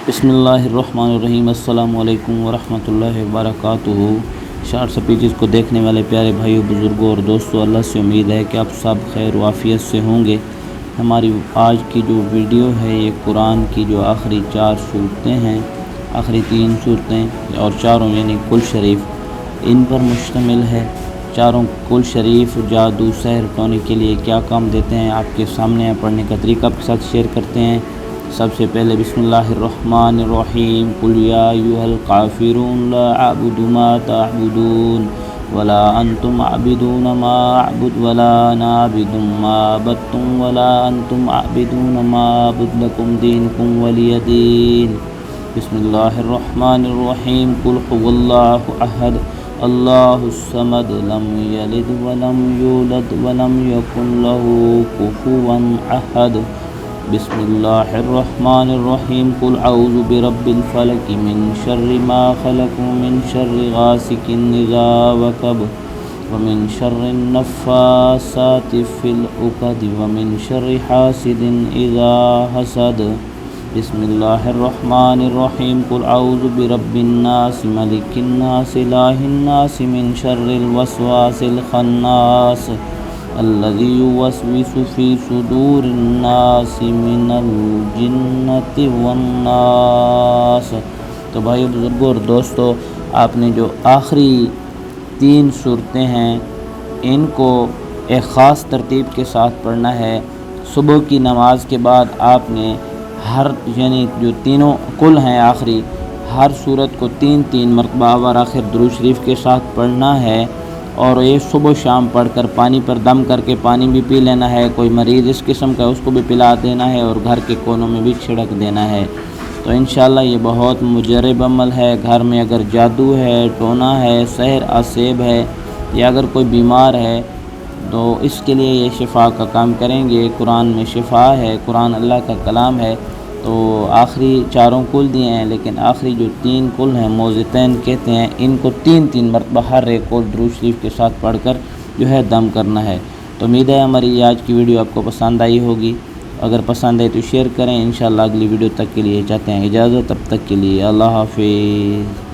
بسم اللہ الرحمن الرحیم۔ السلام علیکم ورحمۃ اللہ وبرکاتہ۔ شارٹ سپیچز کو دیکھنے والے پیارے بھائیوں، بزرگوں اور دوستوں، اللہ سے امید ہے کہ آپ سب خیر و عافیت سے ہوں گے۔ ہماری آج کی جو ویڈیو ہے یہ قرآن کی جو آخری 4 صورتیں ہیں، آخری 3 صورتیں اور چاروں یعنی کل شریف، ان پر مشتمل ہے۔ چاروں کل شریف جادو سحر ٹونے کے لیے کیا کام دیتے ہیں آپ کے سامنے پڑھنے کا طریقہ آپ کے ساتھ شیئر کرتے ہیں۔ سب سے پہلے بسم اللہ الرحمن الرحیم، قل یا ایھا الکافرون لا اعبد ما تعبدون ولا انتم عابدون ما اعبد ولا انا عابد ما عبدتم ولا انتم عابدون ما اعبد لكم دینکم ولی دین۔ بسم اللہ الرحمن الرحیم، قل هو اللہ احد اللہ الصمد لم یلد ولم یولد ولم یکن له کفوا احد۔ بسم اللہ الرحمن الرحیم، قل اعوذ برب الفلق من شر ما خلق من شر غاسق اذا وقب ومن شر النفاثات في العقد ومن شر حاسد اذا حسد۔ بسم اللہ الرحمن الرحیم، قل اعوذ برب الناس ملک الناس الہ الناس من شر الوسواس الخناس الذي يوسوس في صدور الناس من الجنة والناس۔ تو بھائی بزرگوں اور دوستو، آپ نے جو آخری 3 صورتیں ہیں ان کو ایک خاص ترتیب کے ساتھ پڑھنا ہے۔ صبح کی نماز کے بعد آپ نے یعنی جو تینوں کل ہیں آخری، ہر صورت کو 3 مرتبہ اور آخر درود شریف کے ساتھ پڑھنا ہے، اور یہ صبح شام پڑھ کر پانی پر دم کر کے پانی بھی پی لینا ہے۔ کوئی مریض اس قسم کا اس کو بھی پلا دینا ہے، اور گھر کے کونوں میں بھی چھڑک دینا ہے۔ تو انشاءاللہ یہ بہت مجرب عمل ہے۔ گھر میں اگر جادو ہے، ٹونا ہے، سحر آسیب ہے، یا اگر کوئی بیمار ہے تو اس کے لیے یہ شفا کا کام کریں گے۔ قرآن میں شفا ہے، قرآن اللہ کا کلام ہے۔ تو آخری 4 کل دیے ہیں، لیکن آخری جو 3 کل ہیں موذتین کہتے ہیں، ان کو 3 مرتبہ ہر ایک کل درود شریف کے ساتھ پڑھ کر جو ہے دم کرنا ہے۔ تو امید ہے ہماری آج کی ویڈیو آپ کو پسند آئی ہوگی۔ اگر پسند آئی تو شیئر کریں۔ انشاءاللہ اگلی ویڈیو تک کے لیے چاہتے ہیں اجازت، تب تک کے لیے اللہ حافظ۔